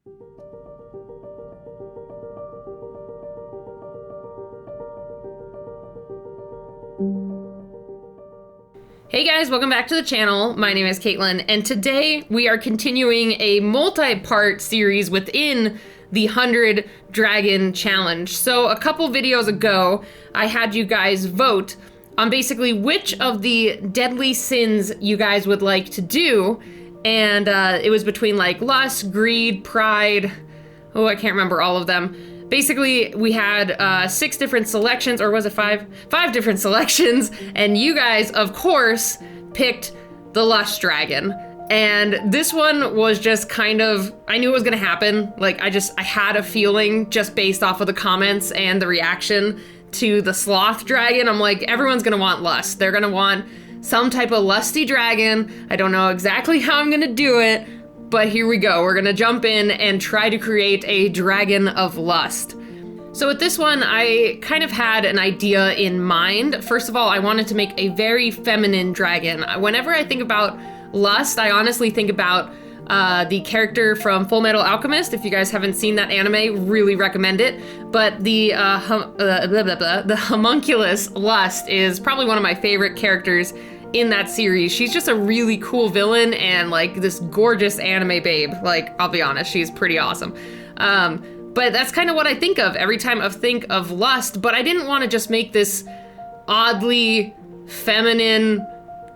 Hey guys, welcome back to the channel. My name is Katelyn, and today we are continuing a multi-part series within the 100 Dragon Challenge. So a couple videos ago, I had you guys vote on basically which of the deadly sins you guys would like to do, and it was between like lust, greed, pride, oh, I can't remember all of them. Basically, we had 6 different selections, or was it 5? 5 different selections, and you guys, of course, picked the Lust Dragon. And this one was just kind of, I knew it was gonna happen. Like, I had a feeling just based off of the comments and the reaction to the Sloth Dragon. I'm like, everyone's gonna want lust. They're gonna want some type of lusty dragon. I don't know exactly how I'm gonna do it, but here we go. We're gonna jump in and try to create a dragon of lust. So with this one, I kind of had an idea in mind. First of all, I wanted to make a very feminine dragon. Whenever I think about lust, I honestly think about the character from Full Metal Alchemist. If you guys haven't seen that anime, really recommend it. But the homunculus Lust is probably one of my favorite characters in that series. She's just a really cool villain and like this gorgeous anime babe. Like, I'll be honest, she's pretty awesome. But that's kind of what I think of every time I think of lust, but I didn't want to just make this oddly feminine,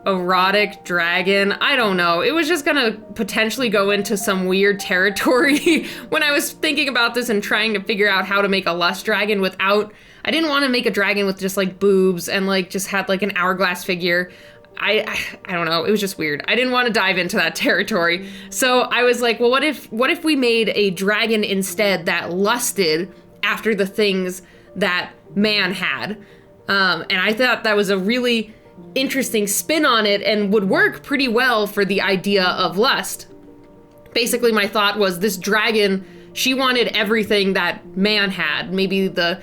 erotic dragon. I don't know. It was just gonna potentially go into some weird territory when I was thinking about this and trying to figure out how to make a lust dragon without, I didn't want to make a dragon with just like boobs and like just had like an hourglass figure. I don't know, it was just weird. I didn't want to dive into that territory. So I was like, well, what if we made a dragon instead that lusted after the things that man had? And I thought that was a really interesting spin on it and would work pretty well for the idea of lust. Basically, my thought was this dragon, she wanted everything that man had. Maybe the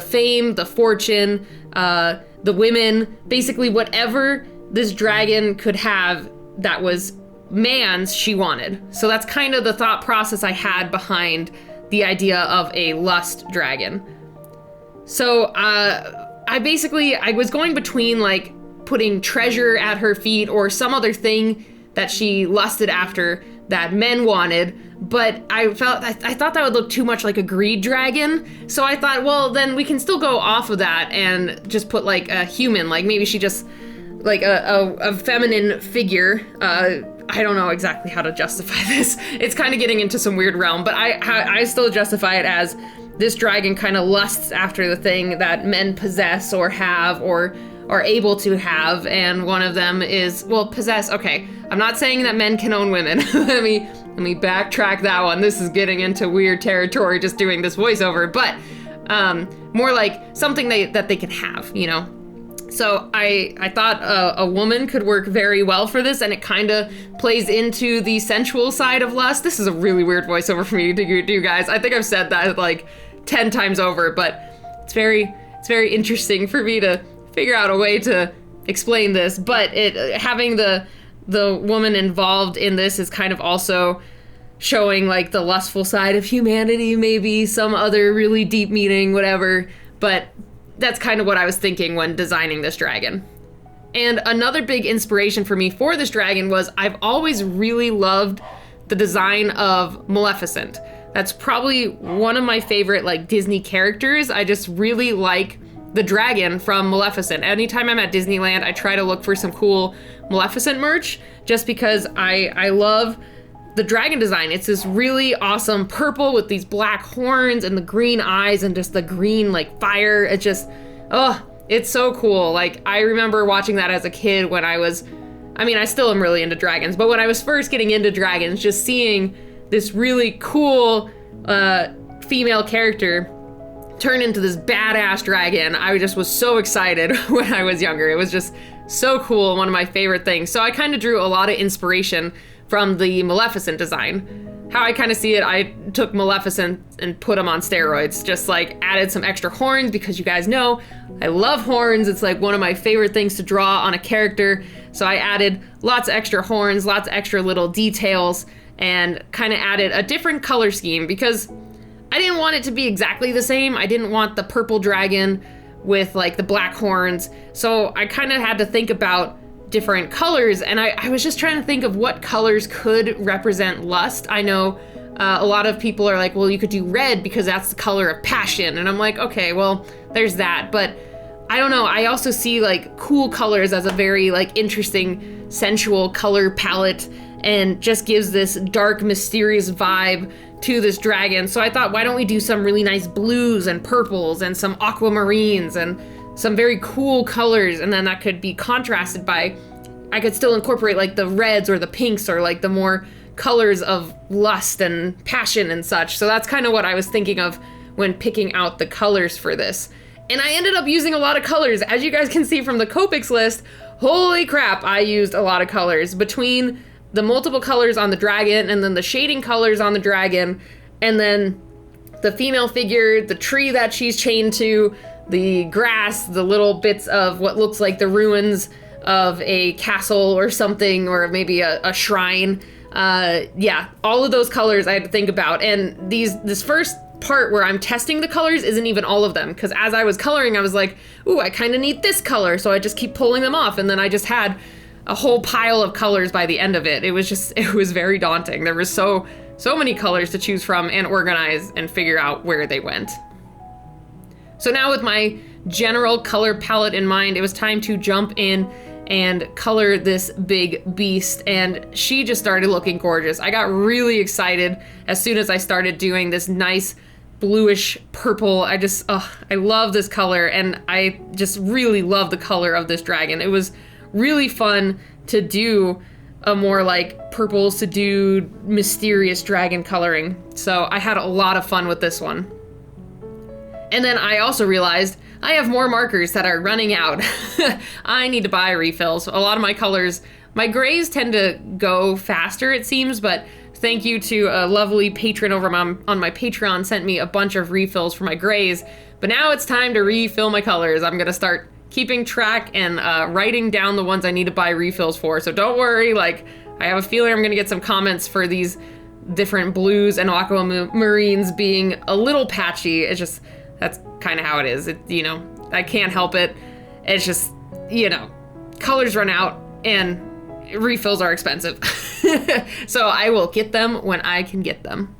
fame, the fortune, the women, basically whatever this dragon could have that was man's, she wanted. So that's kind of the thought process I had behind the idea of a lust dragon. So I was going between like putting treasure at her feet or some other thing that she lusted after that men wanted, but I thought that would look too much like a greed dragon. So I thought, well, then we can still go off of that and just put like a human, like maybe she just like a feminine figure. I don't know exactly how to justify this. It's kind of getting into some weird realm, but I still justify it as this dragon kind of lusts after the thing that men possess or have or are able to have, and one of them is, well, possess. Okay, I'm not saying that men can own women. let me backtrack that one. This is getting into weird territory just doing this voiceover, but more like something that they can have, you know? So I thought a woman could work very well for this, and it kind of plays into the sensual side of lust. This is a really weird voiceover for me to do, guys. I think I've said that like 10 times over, but it's very interesting for me to figure out a way to explain this. But having the woman involved in this is kind of also showing like the lustful side of humanity, maybe some other really deep meaning, whatever. But that's kind of what I was thinking when designing this dragon. And another big inspiration for me for this dragon was I've always really loved the design of Maleficent. That's probably one of my favorite like Disney characters. I just really like the dragon from Maleficent. Anytime I'm at Disneyland, I try to look for some cool Maleficent merch just because I love the dragon design. It's this really awesome purple with these black horns and the green eyes and just the green like fire. It just, oh, it's so cool. Like, I remember watching that as a kid when I still am really into dragons, but when I was first getting into dragons, just seeing this really cool female character turn into this badass dragon, I just was so excited when I was younger. It was just so cool, one of my favorite things. So I kind of drew a lot of inspiration from the Maleficent design. How I kind of see it, I took Maleficent and put them on steroids, just like added some extra horns because you guys know I love horns. It's like one of my favorite things to draw on a character. So I added lots of extra horns, lots of extra little details, and kind of added a different color scheme because I didn't want it to be exactly the same. I didn't want the purple dragon with like the black horns. So I kind of had to think about different colors, and I was just trying to think of what colors could represent lust. I know a lot of people are like, well, you could do red because that's the color of passion. And I'm like, okay, well, there's that. But I don't know. I also see like cool colors as a very like interesting, sensual color palette, and just gives this dark, mysterious vibe to this dragon. So I thought, why don't we do some really nice blues and purples and some aquamarines and some very cool colors, and then that could be contrasted by, I could still incorporate like the reds or the pinks or like the more colors of lust and passion and such. So that's kind of what I was thinking of when picking out the colors for this. And I ended up using a lot of colors. As you guys can see from the Copics list, holy crap, I used a lot of colors. Between the multiple colors on the dragon and then the shading colors on the dragon, and then the female figure, the tree that she's chained to, the grass, the little bits of what looks like the ruins of a castle or something, or maybe a shrine. Yeah, all of those colors I had to think about. And this first part where I'm testing the colors isn't even all of them, because as I was coloring, I was like, ooh, I kind of need this color, so I just keep pulling them off, and then I just had a whole pile of colors by the end of it. It was very daunting. There was so many colors to choose from and organize and figure out where they went. So now with my general color palette in mind, it was time to jump in and color this big beast, and she just started looking gorgeous. I got really excited as soon as I started doing this nice bluish purple. I love this color, and I just really love the color of this dragon. It was really fun to do a more like purple, subdued, mysterious dragon coloring. So I had a lot of fun with this one. And then I also realized I have more markers that are running out. I need to buy refills. A lot of my colors, my grays tend to go faster, it seems, but thank you to a lovely patron over on my Patreon, sent me a bunch of refills for my grays. But now it's time to refill my colors. I'm gonna start keeping track and writing down the ones I need to buy refills for. So don't worry, like, I have a feeling I'm gonna get some comments for these different blues and aquamarines being a little patchy. It's just, that's kind of how it is. I can't help it. It's just, colors run out and refills are expensive. So I will get them when I can get them.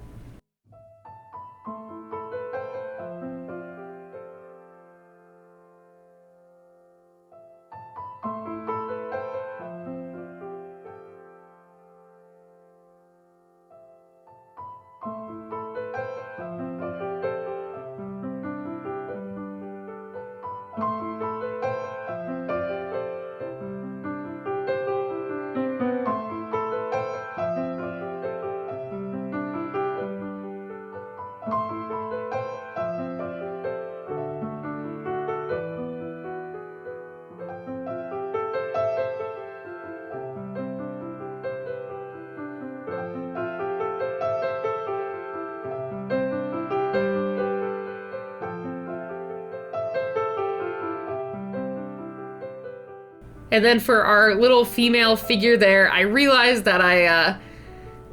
And then for our little female figure there, I realized that I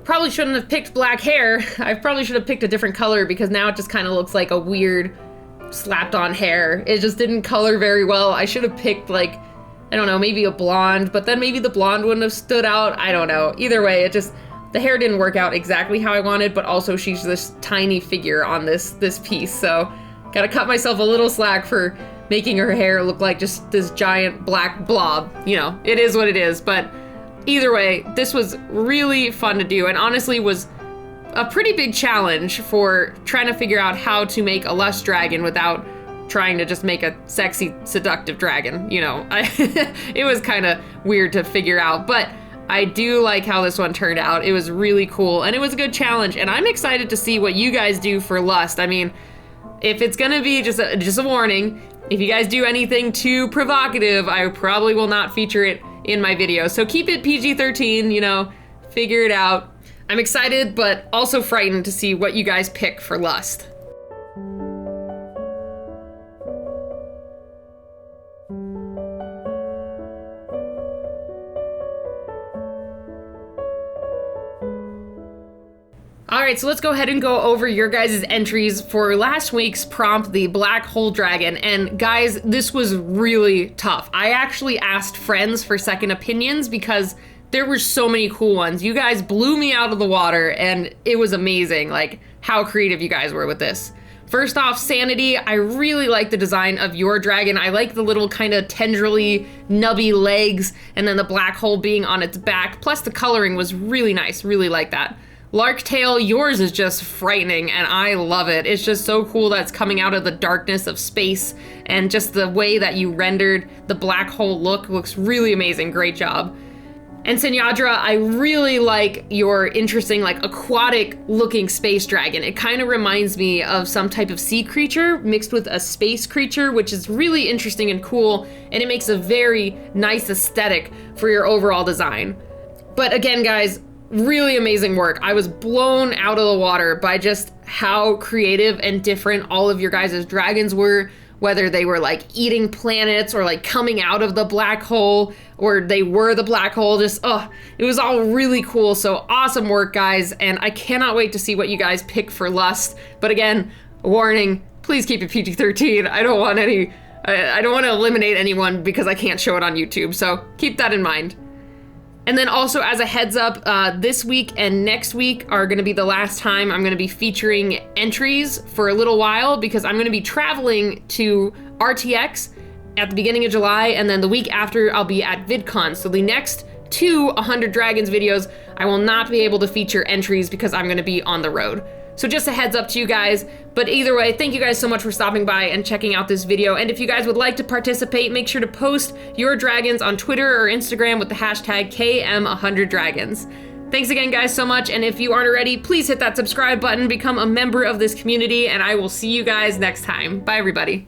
probably shouldn't have picked black hair. I probably should have picked a different color, because now it just kind of looks like a weird slapped on hair. It just didn't color very well. I should have picked like, I don't know, maybe a blonde, but then maybe the blonde wouldn't have stood out. I don't know. Either way, the hair didn't work out exactly how I wanted, but also she's this tiny figure on this piece. So gotta cut myself a little slack for making her hair look like just this giant black blob. It is what it is. But either way, this was really fun to do, and honestly was a pretty big challenge for trying to figure out how to make a lust dragon without trying to just make a sexy, seductive dragon. It was kind of weird to figure out, but I do like how this one turned out. It was really cool, and it was a good challenge, and I'm excited to see what you guys do for lust. I mean, if it's gonna be just a warning, if you guys do anything too provocative, I probably will not feature it in my video. So keep it PG-13, figure it out. I'm excited, but also frightened to see what you guys pick for lust. right, so let's go ahead and go over your guys' entries for last week's prompt, the Black Hole Dragon. And guys, this was really tough. I actually asked friends for second opinions because there were so many cool ones. You guys blew me out of the water, and it was amazing, like, how creative you guys were with this. First off, Sanity, I really like the design of your dragon. I like the little kind of tendrily, nubby legs, and then the black hole being on its back. Plus, the coloring was really nice, really like that. Larktail, yours is just frightening, and I love it. It's just so cool that it's coming out of the darkness of space, and just the way that you rendered the black hole looks really amazing. Great job. And Senyadra, I really like your interesting, like, aquatic-looking space dragon. It kind of reminds me of some type of sea creature mixed with a space creature, which is really interesting and cool, and it makes a very nice aesthetic for your overall design. But again, guys, really amazing work. I was blown out of the water by just how creative and different all of your guys' dragons were, whether they were like eating planets or like coming out of the black hole, or they were the black hole. Just, it was all really cool. So awesome work, guys. And I cannot wait to see what you guys pick for Lust. But again, warning, please keep it PG-13. I don't want to eliminate anyone because I can't show it on YouTube. So keep that in mind. And then also, as a heads up, this week and next week are going to be the last time I'm going to be featuring entries for a little while, because I'm going to be traveling to RTX at the beginning of July, and then the week after I'll be at VidCon. So the next 2 100 Dragons videos, I will not be able to feature entries because I'm going to be on the road. So just a heads up to you guys. But either way, thank you guys so much for stopping by and checking out this video. And if you guys would like to participate, make sure to post your dragons on Twitter or Instagram with the hashtag KM100Dragons. Thanks again, guys, so much. And if you aren't already, please hit that subscribe button, become a member of this community, and I will see you guys next time. Bye, everybody.